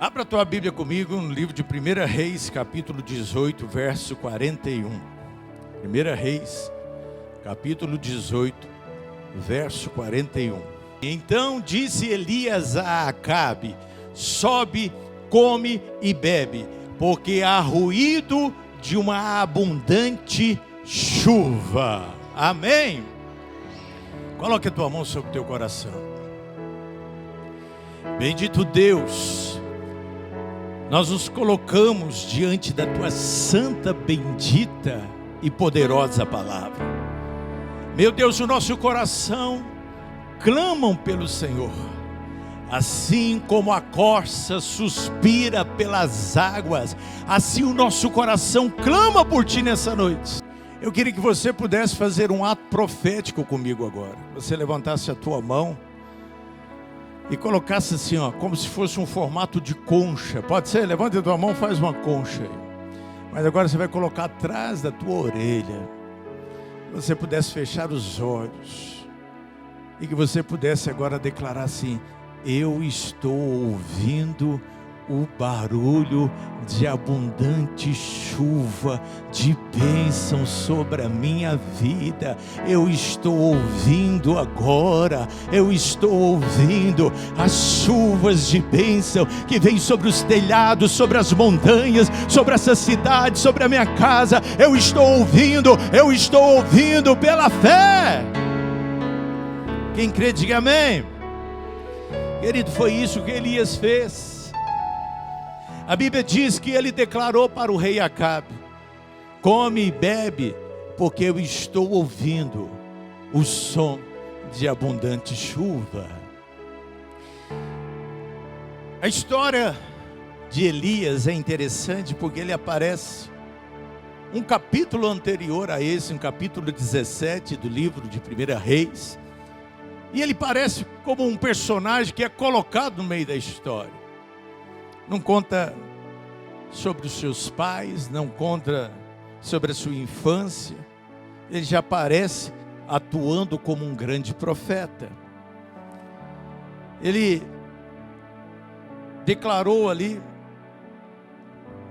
Abra a tua Bíblia comigo no livro de 1 Reis, capítulo 18, verso 41. 1 Reis, capítulo 18, verso 41. Então disse Elias a Acabe: sobe, come e bebe, porque há ruído de uma abundante chuva. Amém? Coloque a tua mão sobre o teu coração. Bendito Deus, nós nos colocamos diante da tua santa, bendita e poderosa palavra. Meu Deus, o nosso coração clamam pelo Senhor, assim como a corça suspira pelas águas, assim o nosso coração clama por ti nessa noite. Eu queria que você pudesse fazer um ato profético comigo agora. Você levantasse a tua mão e colocasse assim, como se fosse um formato de concha. Pode ser? Levanta a tua mão, faz uma concha aí. Mas agora você vai colocar atrás da tua orelha. Que você pudesse fechar os olhos. E que você pudesse agora declarar assim: eu estou ouvindo o barulho de abundante chuva, de bênção sobre a minha vida. Eu estou ouvindo agora, eu estou ouvindo as chuvas de bênção que vêm sobre os telhados, sobre as montanhas, sobre essa cidade, sobre a minha casa. Eu estou ouvindo pela fé. Quem crê, diga amém. Querido, foi isso que Elias fez. A Bíblia diz que ele declarou para o rei Acabe: come e bebe, porque eu estou ouvindo o som de abundante chuva. A história de Elias é interessante porque ele aparece um capítulo anterior a esse, um capítulo 17 do livro de 1 Reis. E ele parece como um personagem que é colocado no meio da história. Não conta sobre os seus pais, não conta sobre a sua infância. Ele já aparece atuando como um grande profeta. Ele declarou ali,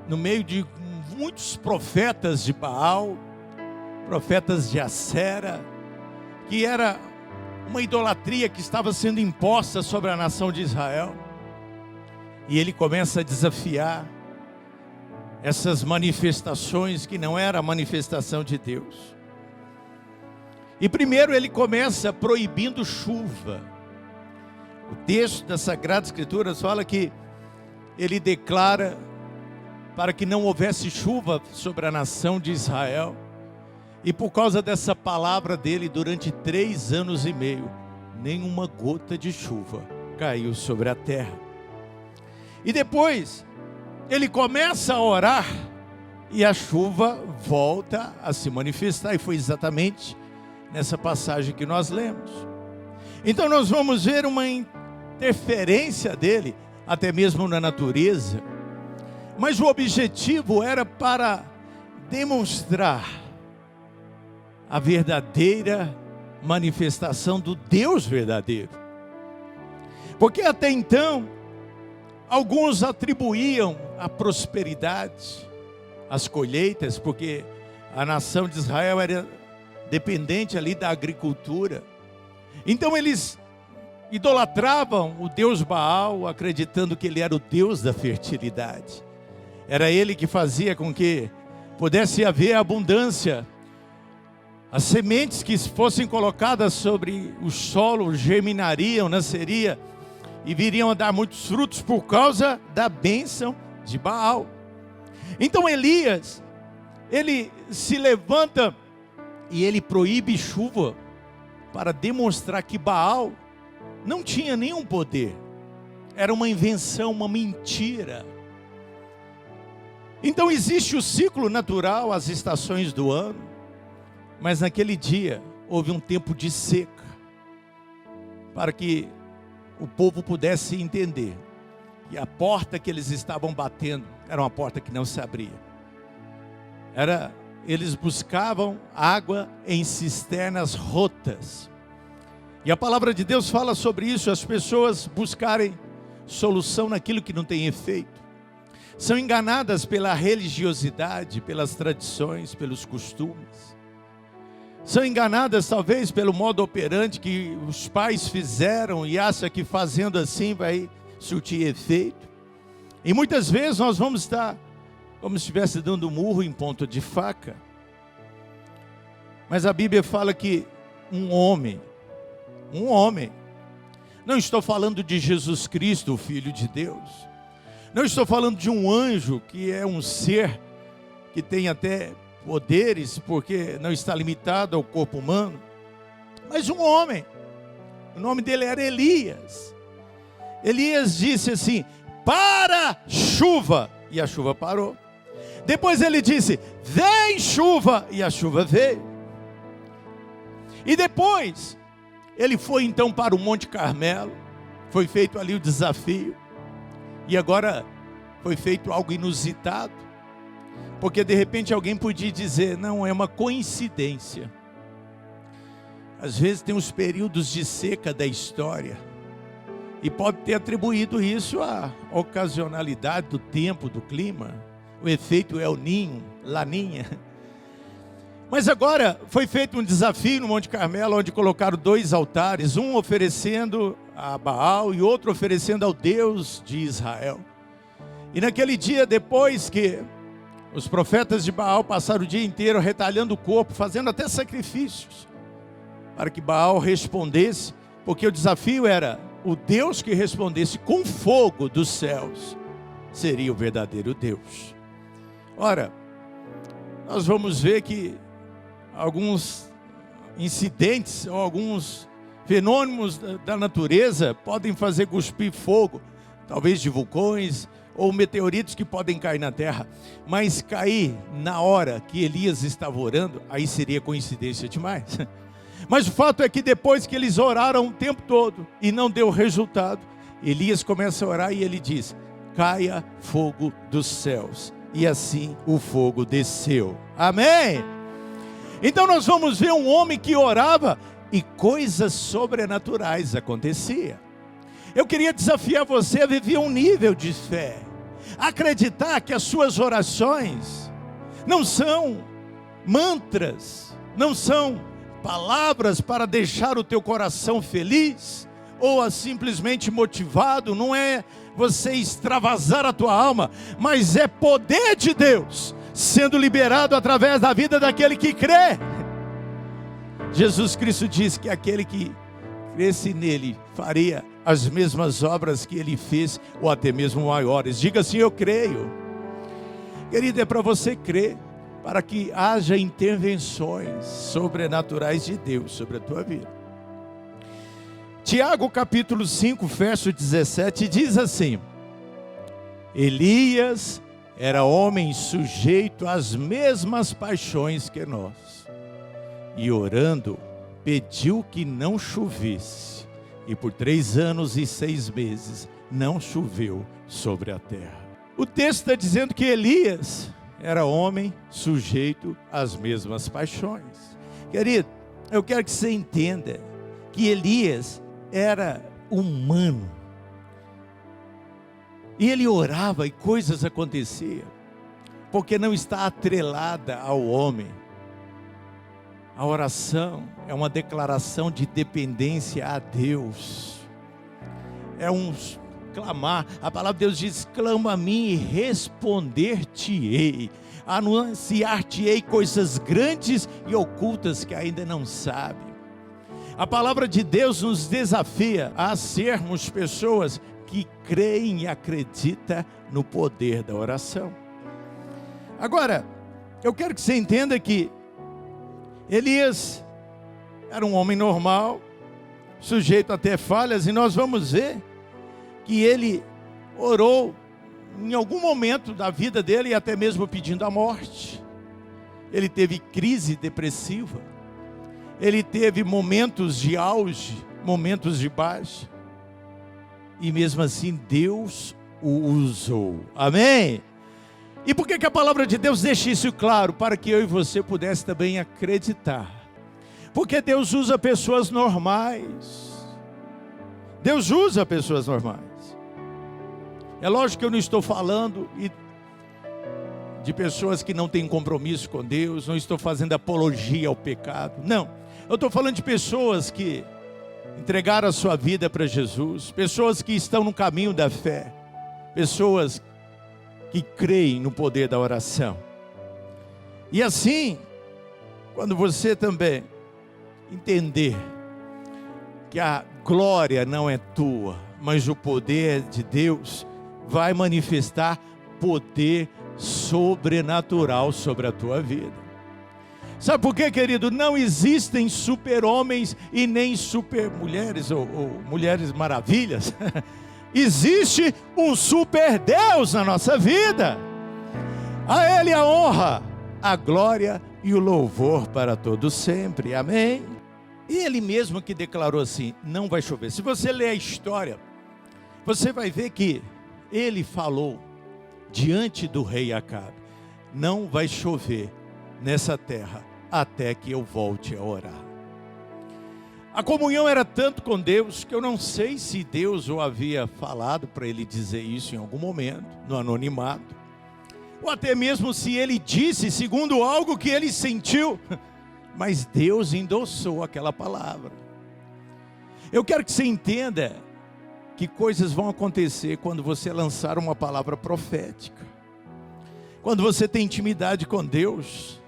no meio de muitos profetas de Baal, profetas de Acera, que era uma idolatria que estava sendo imposta sobre a nação de Israel. E ele começa a desafiar essas manifestações que não era a manifestação de Deus. E primeiro ele começa proibindo chuva. O texto da Sagrada Escritura fala que ele declara para que não houvesse chuva sobre a nação de Israel. E por causa dessa palavra dele, durante 3 anos e meio, nenhuma gota de chuva caiu sobre a terra. E depois, ele começa a orar e a chuva volta a se manifestar. E foi exatamente nessa passagem que nós lemos. Então nós vamos ver uma interferência dele, até mesmo na natureza. Mas o objetivo era para demonstrar a verdadeira manifestação do Deus verdadeiro. Porque até então, alguns atribuíam a prosperidade, as colheitas, porque a nação de Israel era dependente ali da agricultura. Então eles idolatravam o Deus Baal, acreditando que ele era o Deus da fertilidade. Era ele que fazia com que pudesse haver abundância. As sementes que fossem colocadas sobre o solo germinariam, nasceriam e viriam a dar muitos frutos por causa da bênção de Baal. Então Elias, ele se levanta e ele proíbe chuva para demonstrar que Baal não tinha nenhum poder. Era uma invenção, uma mentira. Então existe o ciclo natural, as estações do ano. Mas naquele dia houve um tempo de seca, para que o povo pudesse entender que a porta que eles estavam batendo era uma porta que não se abria. Eles buscavam água em cisternas rotas. E a palavra de Deus fala sobre isso, as pessoas buscarem solução naquilo que não tem efeito. São enganadas pela religiosidade, pelas tradições, pelos costumes. São enganadas talvez pelo modo operante que os pais fizeram e acham que fazendo assim vai surtir efeito. E muitas vezes nós vamos estar como se estivesse dando murro em ponta de faca. Mas a Bíblia fala que um homem, não estou falando de Jesus Cristo, o Filho de Deus. Não estou falando de um anjo, que é um ser que tem até poderes, porque não está limitado ao corpo humano. Mas um homem, o nome dele era Elias. Elias disse assim: para chuva, e a chuva parou. Depois ele disse: vem chuva, e a chuva veio. E depois, ele foi então para o Monte Carmelo, foi feito ali o desafio. E agora foi feito algo inusitado, porque de repente alguém podia dizer: não, é uma coincidência. Às vezes tem os períodos de seca da história, e pode ter atribuído isso à ocasionalidade do tempo, do clima, o efeito El Ninho, Laninha. Mas agora foi feito um desafio no Monte Carmelo, onde colocaram 2 altares, um oferecendo a Baal e outro oferecendo ao Deus de Israel. E naquele dia, depois que os profetas de Baal passaram o dia inteiro retalhando o corpo, fazendo até sacrifícios, para que Baal respondesse, porque o desafio era o Deus que respondesse com fogo dos céus, seria o verdadeiro Deus. Ora, nós vamos ver que alguns incidentes ou alguns fenômenos da natureza podem fazer cuspir fogo, talvez de vulcões ou meteoritos que podem cair na terra, mas cair na hora que Elias estava orando, aí seria coincidência demais. Mas o fato é que depois que eles oraram o tempo todo e não deu resultado, Elias começa a orar e ele diz: caia fogo dos céus. E assim o fogo desceu. Amém? Então nós vamos ver um homem que orava e coisas sobrenaturais aconteciam. Eu queria desafiar você a viver um nível de fé, acreditar que as suas orações não são mantras, não são palavras para deixar o teu coração feliz ou simplesmente motivado, não é você extravasar a tua alma, mas é poder de Deus sendo liberado através da vida daquele que crê. Jesus Cristo disse que aquele que cresce nele faria as mesmas obras que ele fez, ou até mesmo maiores. Diga assim: eu creio. Querido, é para você crer, para que haja intervenções sobrenaturais de Deus sobre a tua vida. Tiago capítulo 5, verso 17 diz assim: Elias era homem sujeito às mesmas paixões que nós, e orando, pediu que não chovesse, e por 3 anos e 6 meses não choveu sobre a terra. O texto está dizendo que Elias era homem sujeito às mesmas paixões. Querido, eu quero que você entenda que Elias era humano. E ele orava e coisas aconteciam, porque não está atrelada ao homem. A oração é uma declaração de dependência a Deus. É um clamar. A palavra de Deus diz: clama a mim e responder-te-ei. Anunciar-te-ei coisas grandes e ocultas que ainda não sabe. A palavra de Deus nos desafia a sermos pessoas que creem e acreditam no poder da oração. Agora, eu quero que você entenda que Elias era um homem normal, sujeito a ter falhas, e nós vamos ver que ele orou em algum momento da vida dele, até mesmo pedindo a morte. Ele teve crise depressiva, ele teve momentos de auge, momentos de baixa, e mesmo assim Deus o usou. Amém? E por que a palavra de Deus deixa isso claro? Para que eu e você pudesse também acreditar. Porque Deus usa pessoas normais. Deus usa pessoas normais. É lógico que eu não estou falando de pessoas que não têm compromisso com Deus, não estou fazendo apologia ao pecado, não. Eu estou falando de pessoas que entregaram a sua vida para Jesus, pessoas que estão no caminho da fé, pessoas que creem no poder da oração. E assim, quando você também entender que a glória não é tua, mas o poder de Deus, vai manifestar poder sobrenatural sobre a tua vida. Sabe por quê, querido? Não existem super-homens e nem super-mulheres ou mulheres maravilhas. Existe um super-Deus na nossa vida. A Ele a honra, a glória e o louvor para todos sempre. Amém? E Ele mesmo que declarou assim, não vai chover. Se você ler a história, você vai ver que Ele falou diante do rei Acabe, não vai chover nessa terra até que eu volte a orar. A comunhão era tanto com Deus que eu não sei se Deus o havia falado para ele dizer isso em algum momento, no anonimato, ou até mesmo se ele disse segundo algo que ele sentiu, mas Deus endossou aquela palavra. Eu quero que você entenda que coisas vão acontecer quando você lançar uma palavra profética. Quando você tem intimidade com Deus,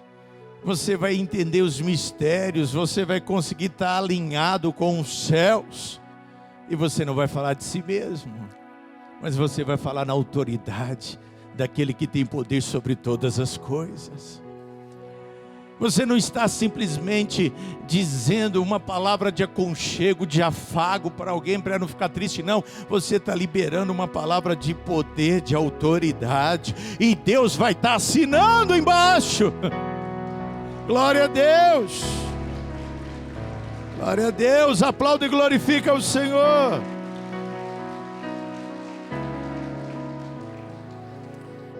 você vai entender os mistérios, você vai conseguir estar alinhado com os céus, e você não vai falar de si mesmo, mas você vai falar na autoridade daquele que tem poder sobre todas as coisas. Você não está simplesmente dizendo uma palavra de aconchego, de afago para alguém para não ficar triste, não. Você está liberando uma palavra de poder, de autoridade, e Deus vai estar assinando embaixo. Glória a Deus. Glória a Deus. Aplaude e glorifica o Senhor.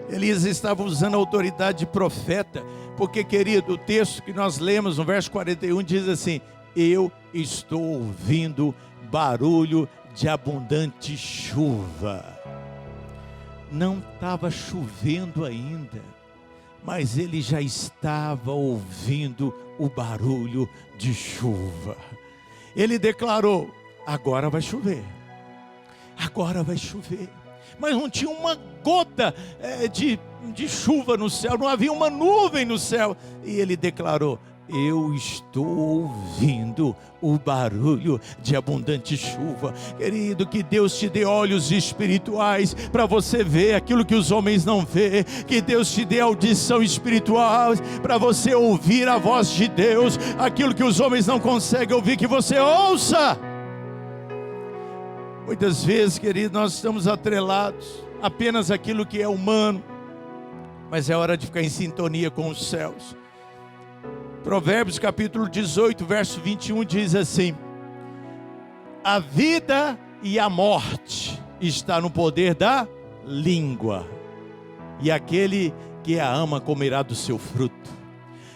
Elias estava usando a autoridade de profeta, porque, querido, o texto que nós lemos no verso 41 diz assim: eu estou ouvindo barulho de abundante chuva. Não estava chovendo ainda, mas ele já estava ouvindo o barulho de chuva. Ele declarou: agora vai chover, agora vai chover. Mas não tinha uma gota de chuva no céu, não havia uma nuvem no céu. E ele declarou: eu estou ouvindo o barulho de abundante chuva. Querido, que Deus te dê olhos espirituais para você ver aquilo que os homens não vê. Que Deus te dê audição espiritual para você ouvir a voz de Deus, aquilo que os homens não conseguem ouvir, que você ouça. Muitas vezes, querido, nós estamos atrelados apenas àquilo que é humano, mas é hora de ficar em sintonia com os céus. Provérbios capítulo 18, verso 21 diz assim: a vida e a morte está no poder da língua, e aquele que a ama comerá do seu fruto.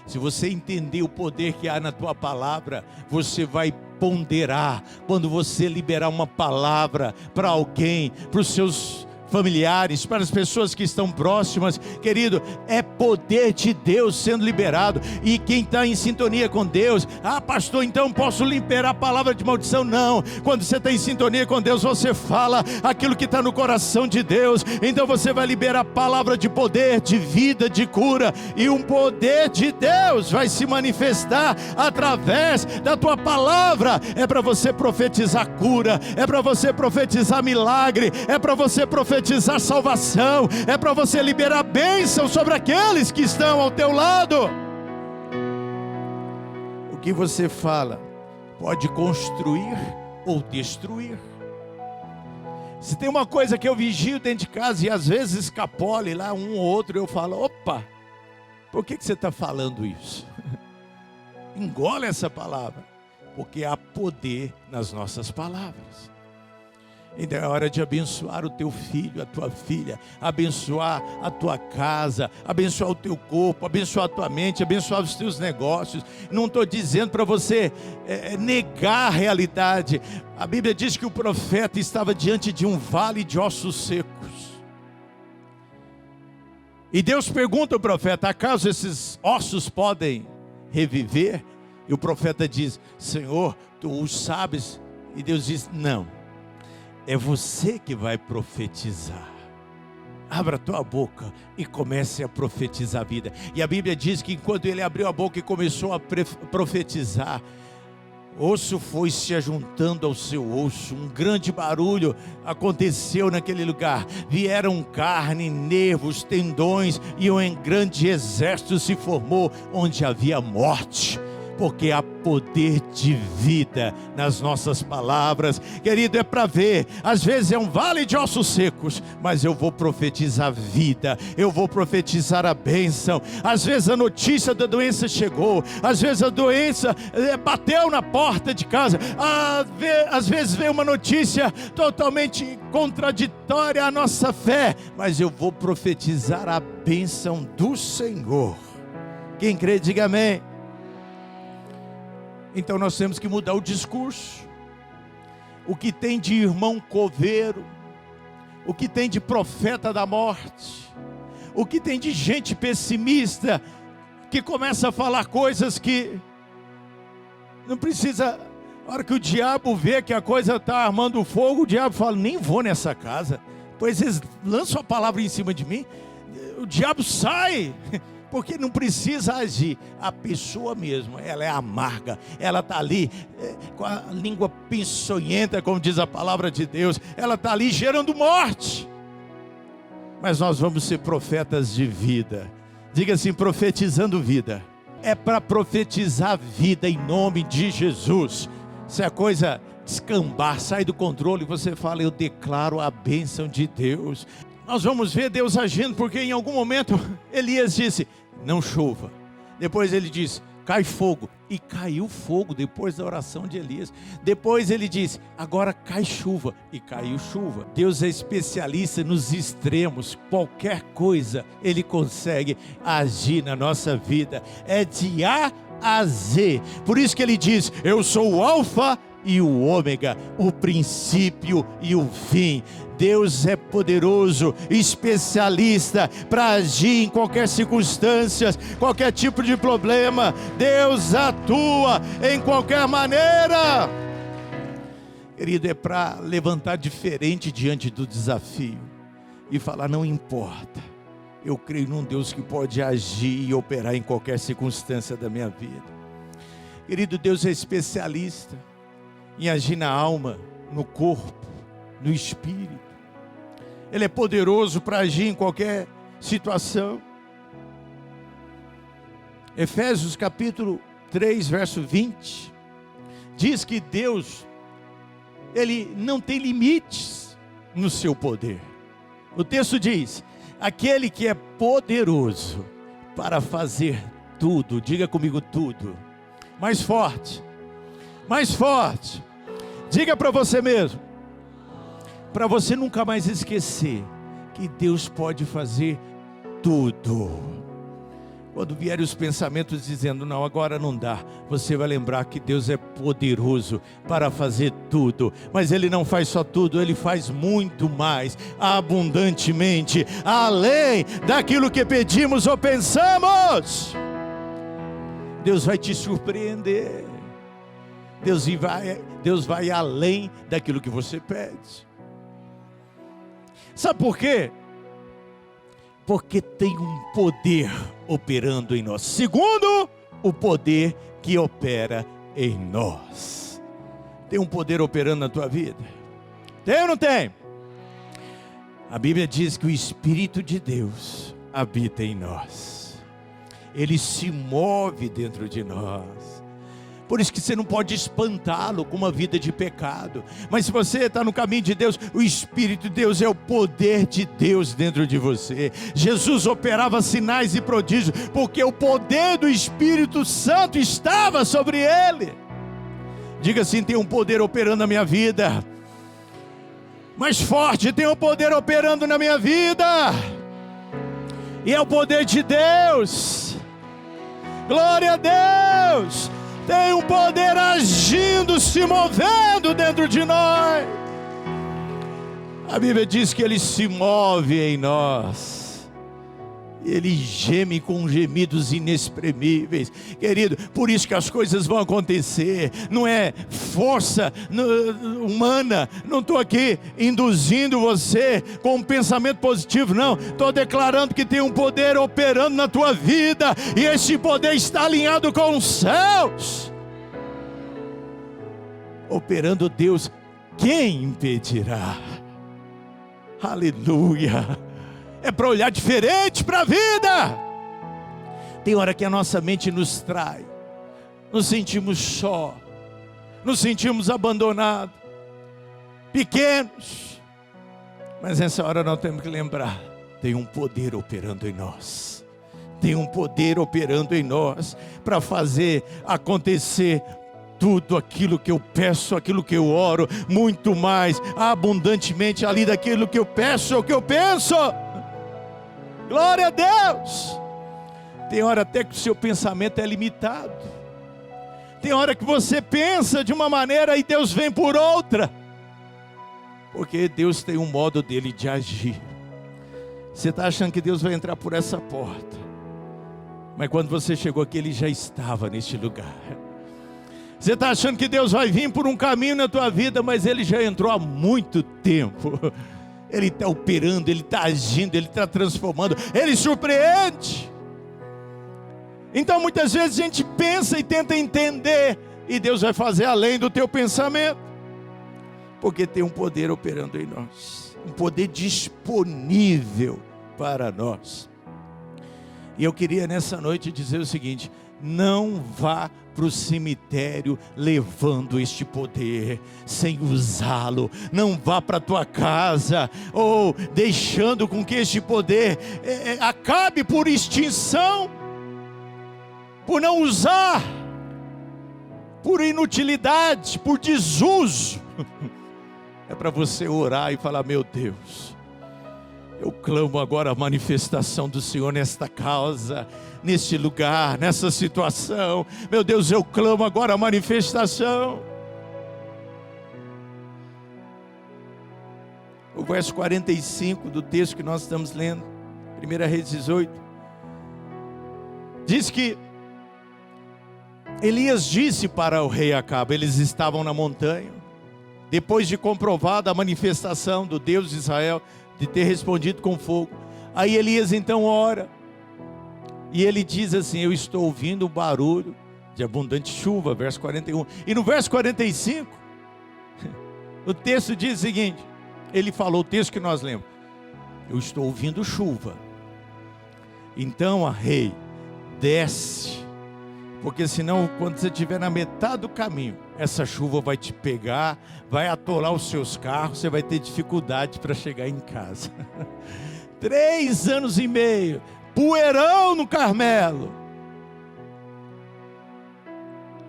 Se você entender o poder que há na tua palavra, você vai ponderar quando você liberar uma palavra para alguém, para os seus familiares, para as pessoas que estão próximas. Querido, é poder de Deus sendo liberado. E quem está em sintonia com Deus: ah, pastor, então posso liberar a palavra de maldição? Não. Quando você está em sintonia com Deus, você fala aquilo que está no coração de Deus. Então você vai liberar a palavra de poder, de vida, de cura, e um poder de Deus vai se manifestar através da tua palavra. É para você profetizar cura, é para você profetizar milagre, é para você profetizar salvação, é para você liberar bênção sobre aqueles que estão ao teu lado. O que você fala pode construir ou destruir. Se tem uma coisa que eu vigio dentro de casa e às vezes escapole lá um ou outro, eu falo: opa, por que você está falando isso? Engole essa palavra, porque há poder nas nossas palavras. Então é hora de abençoar o teu filho, a tua filha, abençoar a tua casa, abençoar o teu corpo, abençoar a tua mente, abençoar os teus negócios. Não estou dizendo para você negar a realidade. A Bíblia diz que o profeta estava diante de um vale de ossos secos. E Deus pergunta ao profeta: acaso esses ossos podem reviver? E o profeta diz: Senhor, tu os sabes. E Deus diz: não, é você que vai profetizar. Abra a tua boca e comece a profetizar a vida. E a Bíblia diz que enquanto ele abriu a boca e começou a profetizar, osso foi se ajuntando ao seu osso, um grande barulho aconteceu naquele lugar. Vieram carne, nervos, tendões, e um grande exército se formou onde havia morte. Porque há poder de vida nas nossas palavras. Querido, é para ver. Às vezes é um vale de ossos secos, mas eu vou profetizar vida, eu vou profetizar a bênção. Às vezes a notícia da doença chegou, às vezes a doença bateu na porta de casa, às vezes veio uma notícia totalmente contraditória à nossa fé, mas eu vou profetizar a bênção do Senhor. Quem crê, diga amém. Então nós temos que mudar o discurso. O que tem de irmão coveiro, o que tem de profeta da morte, o que tem de gente pessimista, que começa a falar coisas que não precisa. A hora que o diabo vê que a coisa está armando fogo, o diabo fala: nem vou nessa casa, pois eles lançam a palavra em cima de mim, o diabo sai. Porque não precisa agir. A pessoa mesmo, ela é amarga, ela está ali com a língua peçonhenta, como diz a palavra de Deus, ela está ali gerando morte. Mas nós vamos ser profetas de vida. Diga assim: profetizando vida. É para profetizar vida em nome de Jesus. Se a coisa descambar, sai do controle, você fala: eu declaro a bênção de Deus. Nós vamos ver Deus agindo, porque em algum momento Elias disse: não chova. Depois ele disse: cai fogo. E caiu fogo depois da oração de Elias. Depois ele disse: agora cai chuva. E caiu chuva. Deus é especialista nos extremos. Qualquer coisa Ele consegue agir na nossa vida. É de A a Z. Por isso que Ele diz: eu sou o Alfa e o Ômega, o princípio e o fim. Deus é poderoso, especialista para agir em qualquer circunstância, qualquer tipo de problema. Deus atua em qualquer maneira. Querido, é para levantar diferente diante do desafio e falar: não importa, eu creio num Deus que pode agir e operar em qualquer circunstância da minha vida. Querido, Deus é especialista em agir na alma, no corpo, no espírito. Ele é poderoso para agir em qualquer situação. Efésios capítulo 3, verso 20, diz que Deus, Ele não tem limites no seu poder. O texto diz: aquele que é poderoso para fazer tudo. Diga comigo: tudo. Mais forte. Mais forte. Diga para você mesmo, para você nunca mais esquecer que Deus pode fazer tudo. Quando vierem os pensamentos dizendo: não, agora não dá, você vai lembrar que Deus é poderoso para fazer tudo. Mas Ele não faz só tudo, Ele faz muito mais, abundantemente, além daquilo que pedimos ou pensamos. Deus vai te surpreender. Deus vai além daquilo que você pede. Sabe por quê? Porque tem um poder operando em nós. Segundo, o poder que opera em nós. Tem um poder operando na tua vida? Tem ou não tem? A Bíblia diz que o Espírito de Deus habita em nós. Ele se move dentro de nós. Por isso que você não pode espantá-lo com uma vida de pecado. Mas se você está no caminho de Deus, o Espírito de Deus é o poder de Deus dentro de você. Jesus operava sinais e prodígios, porque o poder do Espírito Santo estava sobre ele. Diga assim: tem um poder operando na minha vida. Mais forte: tem um poder operando na minha vida. E é o poder de Deus. Glória a Deus. Tem um poder agindo, se movendo dentro de nós. A Bíblia diz que Ele se move em nós. Ele geme com gemidos inexprimíveis. Querido, por isso que as coisas vão acontecer. Não é força humana. Não estou aqui induzindo você com um pensamento positivo, não. Estou declarando que tem um poder operando na tua vida. E esse poder está alinhado com os céus. Operando Deus, quem impedirá? Aleluia. É para olhar diferente para a vida. Tem hora que a nossa mente nos trai, nos sentimos só, nos sentimos abandonados, pequenos. Mas nessa hora nós temos que lembrar, tem um poder operando em nós. Tem um poder operando em nós para fazer acontecer tudo aquilo que eu peço, aquilo que eu oro, muito mais abundantemente ali daquilo que eu peço, o que eu penso. Glória a Deus. Tem hora até que o seu pensamento é limitado. Tem hora que você pensa de uma maneira e Deus vem por outra. Porque Deus tem um modo dele de agir. Você está achando que Deus vai entrar por essa porta, mas quando você chegou aqui, Ele já estava neste lugar. Você está achando que Deus vai vir por um caminho na tua vida, mas Ele já entrou há muito tempo. Ele está operando, Ele está agindo, Ele está transformando, Ele surpreende. Então muitas vezes a gente pensa e tenta entender, e Deus vai fazer além do teu pensamento, porque tem um poder operando em nós, um poder disponível para nós. E eu queria nessa noite dizer o seguinte: não vá para o cemitério levando este poder sem usá-lo. Não vá para a tua casa ou deixando com que este poder acabe por extinção, por não usar, por inutilidade, por desuso. É para você orar e falar: meu Deus, eu clamo agora a manifestação do Senhor nesta causa, neste lugar, nessa situação. Meu Deus, eu clamo agora a manifestação. O verso 45 do texto que nós estamos lendo, 1 Reis 18, diz que Elias disse para o rei Acabe, eles estavam na montanha, depois de comprovada a manifestação do Deus de Israel, de ter respondido com fogo. Aí Elias então ora, e ele diz assim: eu estou ouvindo um barulho de abundante chuva, verso 41. E no verso 45, o texto diz o seguinte, ele falou o texto que nós lemos: eu estou ouvindo chuva. Então, rei, desce, porque senão quando você estiver na metade do caminho, essa chuva vai te pegar, vai atolar os seus carros, você vai ter dificuldade para chegar em casa. 3 anos e meio, poeirão no Carmelo.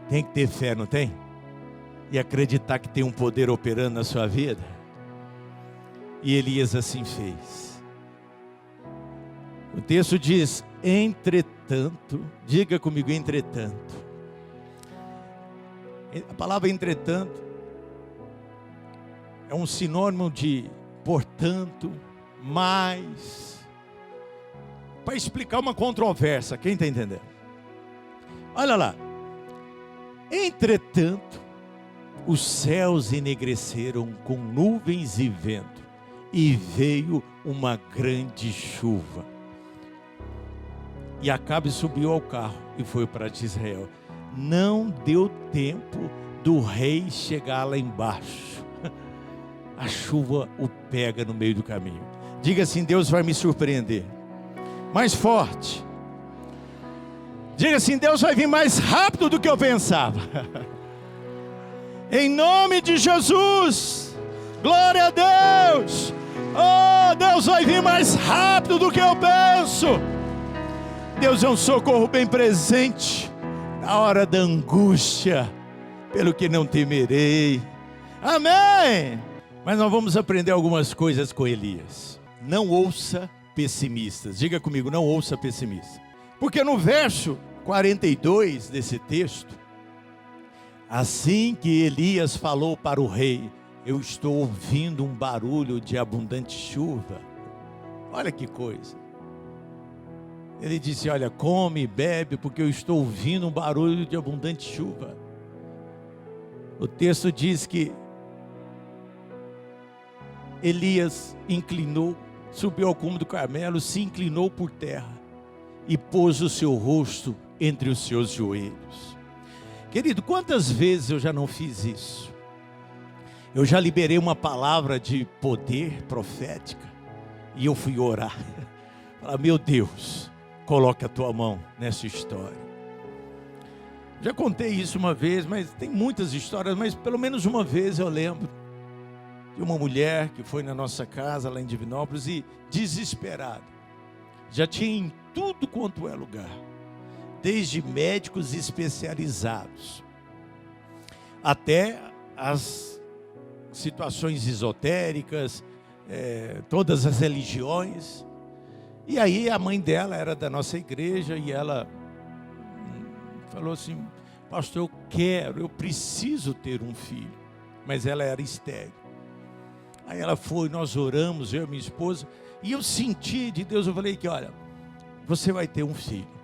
Tem que ter fé, não tem? E acreditar que tem um poder operando na sua vida. E Elias assim fez. O texto diz: entretanto, diga comigo, entretanto. A palavra entretanto é um sinônimo de portanto, mas, para explicar uma controvérsia. Quem está entendendo? Olha lá. Entretanto, os céus enegreceram com nuvens e vento, e veio uma grande chuva. E Acabe subiu ao carro e foi para Israel. Não deu tempo do rei chegar lá embaixo. A chuva o pega no meio do caminho. Diga assim: Deus vai me surpreender. Mais forte. Diga assim: Deus vai vir mais rápido do que eu pensava. Em nome de Jesus. Glória a Deus. Oh, Deus vai vir mais rápido do que eu penso. Deus é um socorro bem presente na hora da angústia, pelo que não temerei. Amém. Mas nós vamos aprender algumas coisas com Elias. Não ouça pessimistas. Diga comigo: não ouça pessimistas. Porque no verso 42 desse texto, assim que Elias falou para o rei: eu estou ouvindo um barulho de abundante chuva. Olha que coisa. Ele disse: olha, come e bebe, porque eu estou ouvindo um barulho de abundante chuva. O texto diz que Elias subiu ao cume do Carmelo, se inclinou por terra e pôs o seu rosto entre os seus joelhos. Querido, quantas vezes eu já não fiz isso? Eu já liberei uma palavra de poder profética e eu fui orar. Falar: meu Deus, coloque a tua mão nessa história. Já contei isso uma vez, mas tem muitas histórias, mas pelo menos uma vez eu lembro de uma mulher que foi na nossa casa lá em Divinópolis e desesperada. Já tinha em tudo quanto é lugar, desde médicos especializados até as situações esotéricas, todas as religiões. E aí a mãe dela era da nossa igreja e ela falou assim: pastor, eu preciso ter um filho. Mas ela era estéril. Aí ela foi, nós oramos, eu e minha esposa, e eu senti de Deus, eu falei que olha, você vai ter um filho.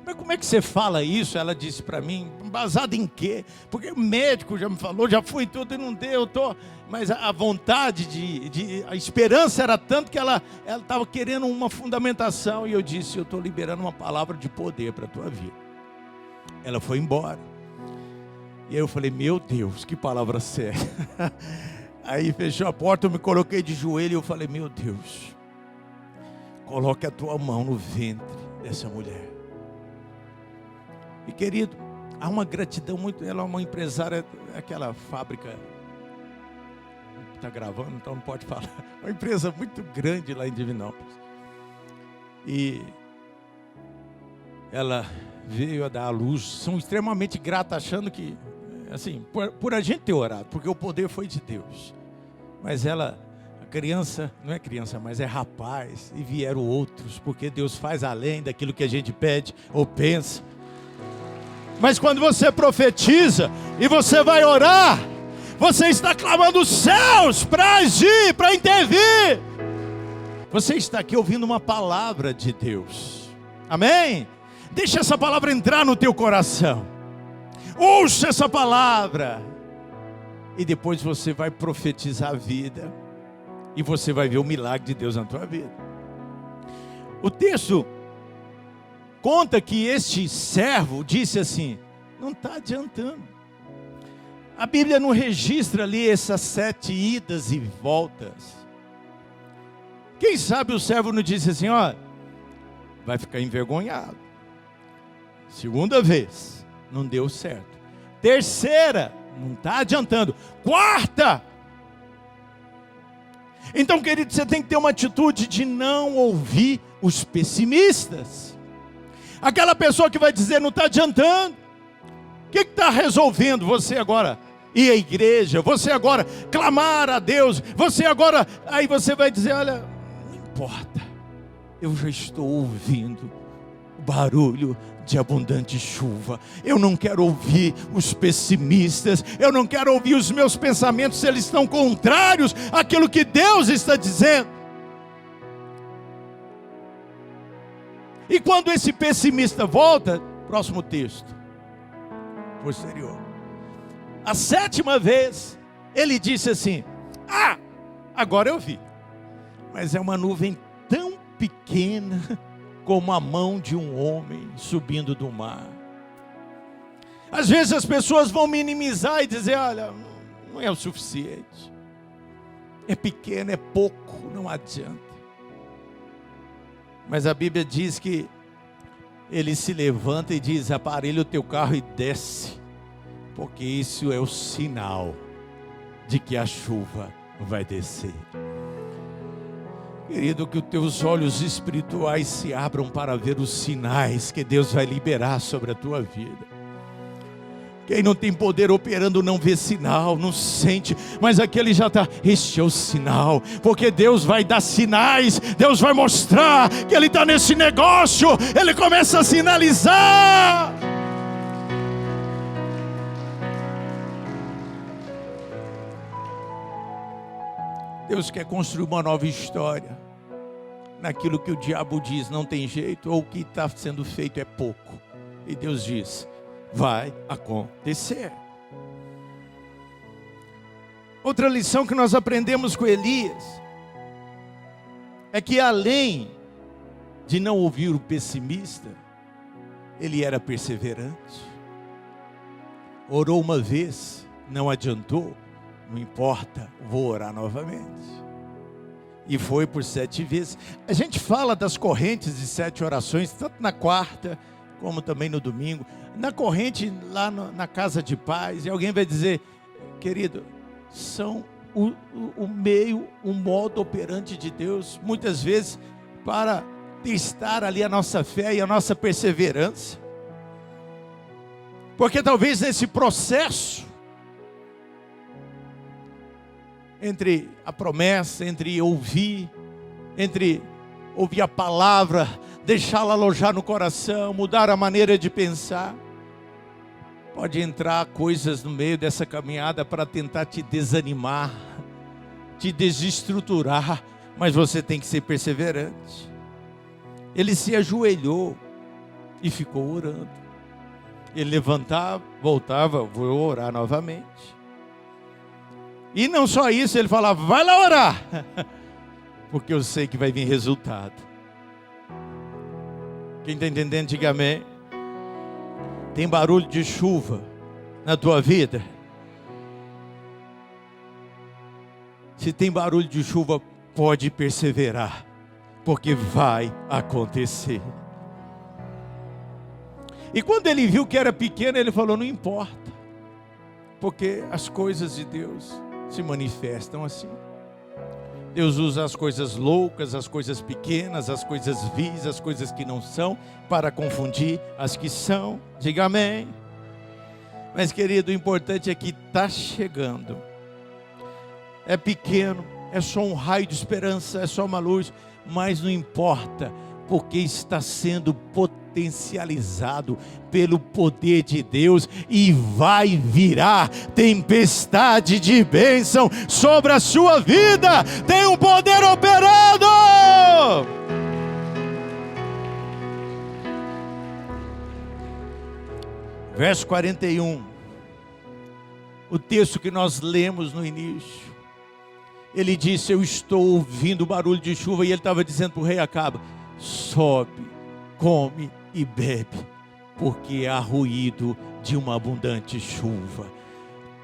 Mas como é que você fala isso? Ela disse para mim: baseado em quê? Porque o médico já me falou, já fui tudo e não deu, mas a vontade a esperança era tanto que ela estava querendo uma fundamentação. E eu disse: eu estou liberando uma palavra de poder para a tua vida. Ela foi embora. E aí eu falei: meu Deus, que palavra séria. Aí fechou a porta, eu me coloquei de joelho e eu falei: meu Deus, coloque a tua mão no ventre dessa mulher. E querido, há uma gratidão muito. Ela é uma empresária, aquela fábrica. Está gravando, então não pode falar. Uma empresa muito grande lá em Divinópolis. E ela veio a dar à luz. São extremamente gratas, achando que, assim, por a gente ter orado, porque o poder foi de Deus. Mas a criança, não é criança, mas é rapaz. E vieram outros, porque Deus faz além daquilo que a gente pede ou pensa. Mas quando você profetiza e você vai orar, você está clamando os céus para agir, para intervir. Você está aqui ouvindo uma palavra de Deus. Amém? Deixa essa palavra entrar no teu coração. Ouça essa palavra. E depois você vai profetizar a vida. E você vai ver o milagre de Deus na tua vida. O texto conta que este servo disse assim: não está adiantando. A Bíblia não registra ali essas 7 idas e voltas. Quem sabe o servo não disse assim: ó, vai ficar envergonhado. Segunda vez, não deu certo. Terceira, não está adiantando. Quarta. Então, querido, você tem que ter uma atitude de não ouvir os pessimistas. Aquela pessoa que vai dizer: não está adiantando. O que está resolvendo você agora? Ir à igreja, você agora clamar a Deus, você agora, aí você vai dizer: olha, não importa, eu já estou ouvindo o barulho de abundante chuva. Eu não quero ouvir os pessimistas, eu não quero ouvir os meus pensamentos, se eles estão contrários àquilo que Deus está dizendo. E quando esse pessimista volta, próximo texto, posterior, a 7ª vez, ele disse assim: ah, agora eu vi, mas é uma nuvem tão pequena como a mão de um homem subindo do mar. Às vezes as pessoas vão minimizar e dizer: olha, não é o suficiente, é pequeno, é pouco, não adianta. Mas a Bíblia diz que ele se levanta e diz: aparelha o teu carro e desce, porque isso é o sinal de que a chuva vai descer. Querido, que os teus olhos espirituais se abram para ver os sinais que Deus vai liberar sobre a tua vida. Quem não tem poder operando não vê sinal, não sente, mas aquele já está: este é o sinal, porque Deus vai dar sinais, Deus vai mostrar que Ele está nesse negócio. Ele começa a sinalizar. Deus quer construir uma nova história naquilo que o diabo diz, não tem jeito, ou o que está sendo feito é pouco. E Deus diz, vai acontecer. Outra lição que nós aprendemos com Elias é que além de não ouvir o pessimista, ele era perseverante. Orou uma vez, não adiantou, não importa, vou orar novamente. E foi por 7 vezes. A gente fala das correntes de 7 orações, tanto na quarta, como também no domingo. Na corrente lá na casa de paz, e alguém vai dizer, querido, são o meio, o modo operante de Deus, muitas vezes, para testar ali a nossa fé e a nossa perseverança. Porque talvez nesse processo, entre a promessa, entre ouvir a palavra, deixá-la alojar no coração, mudar a maneira de pensar, pode entrar coisas no meio dessa caminhada para tentar te desanimar, te desestruturar, mas você tem que ser perseverante. Ele se ajoelhou e ficou orando. Ele levantava, voltava, vou orar novamente. E não só isso, ele falava, vai lá orar, porque eu sei que vai vir resultado. Quem está entendendo, diga amém. Tem barulho de chuva na tua vida? Se tem barulho de chuva, pode perseverar, porque vai acontecer. E quando ele viu que era pequeno, ele falou, não importa, porque as coisas de Deus se manifestam assim. Deus usa as coisas loucas, as coisas pequenas, as coisas vis, as coisas que não são, para confundir as que são. Diga amém. Mas querido, o importante é que está chegando. É pequeno, é só um raio de esperança, é só uma luz, mas não importa, porque está sendo potencializado pelo poder de Deus e vai virar tempestade de bênção sobre a sua vida. Tem um poder operando. Verso 41, o texto que nós lemos no início. Ele disse, eu estou ouvindo o barulho de chuva, e ele estava dizendo para o rei Acabe, sobe, come e bebe, porque há ruído de uma abundante chuva.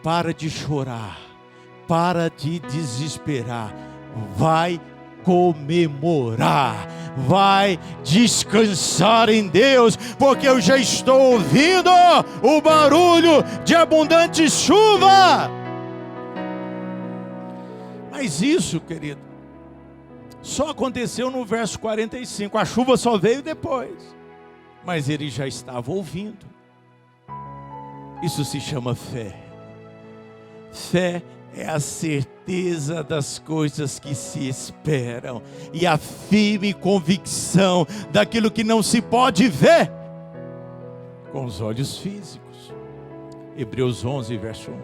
Para de chorar, para de desesperar, vai comemorar, vai descansar em Deus, porque eu já estou ouvindo o barulho de abundante chuva. Mas isso, querido, só aconteceu no verso 45, a chuva só veio depois, mas ele já estava ouvindo. Isso se chama fé. Fé é a certeza das coisas que se esperam e a firme convicção daquilo que não se pode ver com os olhos físicos. Hebreus 11, verso 1.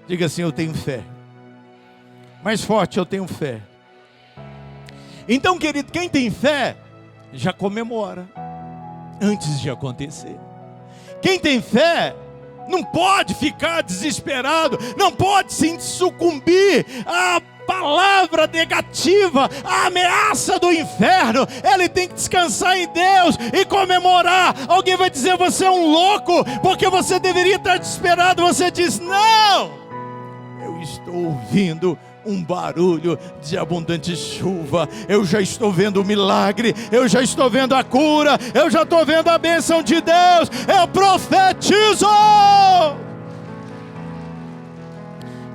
Diga assim, eu tenho fé. Mais forte, eu tenho fé. Então, querido, quem tem fé já comemora antes de acontecer. Quem tem fé não pode ficar desesperado, não pode se sucumbir à palavra negativa, à ameaça do inferno. Ele tem que descansar em Deus e comemorar. Alguém vai dizer, você é um louco, porque você deveria estar desesperado. Você diz, não, eu estou ouvindo um barulho de abundante chuva, eu já estou vendo o milagre, eu já estou vendo a cura, eu já estou vendo a bênção de Deus, eu profetizo.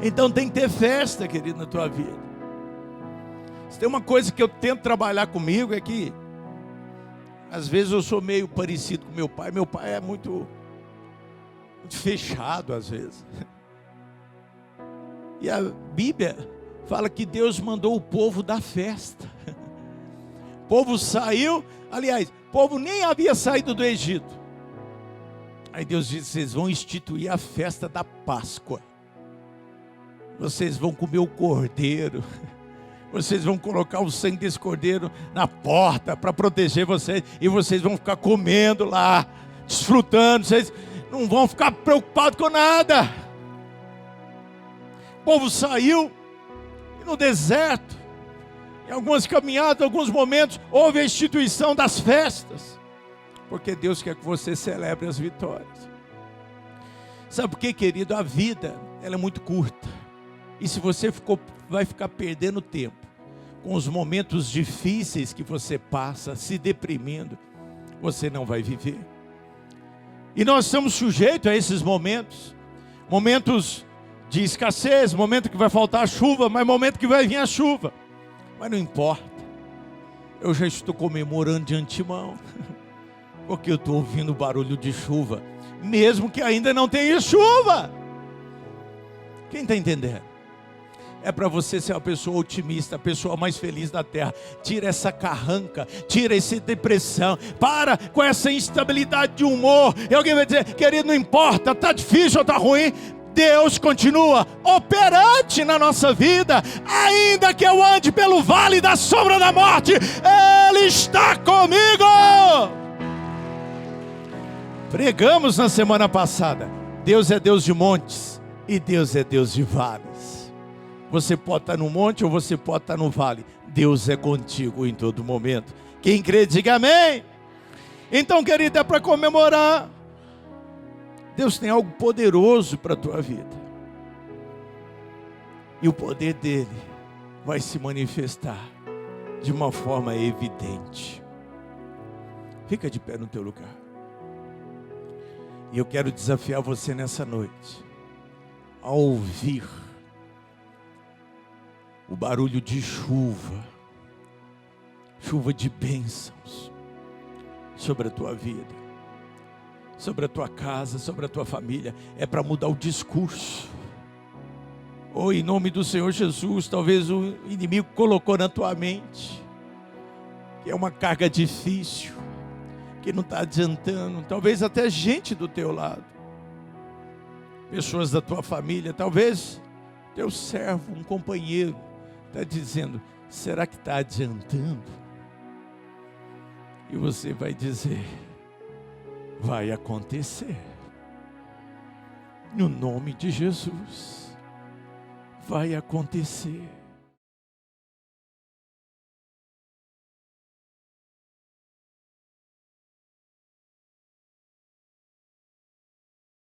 Então tem que ter festa, querido, na tua vida. Se tem uma coisa que eu tento trabalhar comigo, é que às vezes eu sou meio parecido com meu pai é muito fechado às vezes, e a Bíblia fala que Deus mandou o povo dar festa. O povo saiu, aliás, o povo nem havia saído do Egito. Aí Deus disse, vocês vão instituir a festa da Páscoa. Vocês vão comer o cordeiro. Vocês vão colocar o sangue desse cordeiro na porta para proteger vocês. E vocês vão ficar comendo lá, desfrutando. Vocês não vão ficar preocupados com nada. O povo saiu e no deserto, em algumas caminhadas, em alguns momentos, houve a instituição das festas. Porque Deus quer que você celebre as vitórias. Sabe por quê, querido? A vida, ela é muito curta. E se você vai ficar perdendo tempo com os momentos difíceis que você passa, se deprimindo, você não vai viver. E nós estamos sujeitos a esses momentos. Momentos de escassez, momento que vai faltar chuva, mas momento que vai vir a chuva. Mas não importa. Eu já estou comemorando de antemão. Porque eu estou ouvindo o barulho de chuva, mesmo que ainda não tenha chuva. Quem está entendendo? É para você ser uma pessoa otimista, a pessoa mais feliz da terra. Tira essa carranca, tira essa depressão, para com essa instabilidade de humor. E alguém vai dizer, querido, não importa, está difícil ou está ruim, Deus continua operante na nossa vida. Ainda que eu ande pelo vale da sombra da morte, Ele está comigo. Pregamos na semana passada, Deus é Deus de montes e Deus é Deus de vales. Você pode estar no monte ou você pode estar no vale. Deus é contigo em todo momento. Quem crê, diga amém. Então, querido, é para comemorar. Deus tem algo poderoso para a tua vida. E o poder dele vai se manifestar de uma forma evidente. Fica de pé no teu lugar. E eu quero desafiar você nessa noite a ouvir o barulho de chuva, chuva de bênçãos sobre a tua vida, sobre a tua casa, sobre a tua família. É para mudar o discurso. Ou em nome do Senhor Jesus, talvez o inimigo colocou na tua mente que é uma carga difícil, que não está adiantando. Talvez até gente do teu lado, pessoas da tua família, talvez teu servo, um companheiro, está dizendo, será que está adiantando? E você vai dizer, vai acontecer. No nome de Jesus, vai acontecer.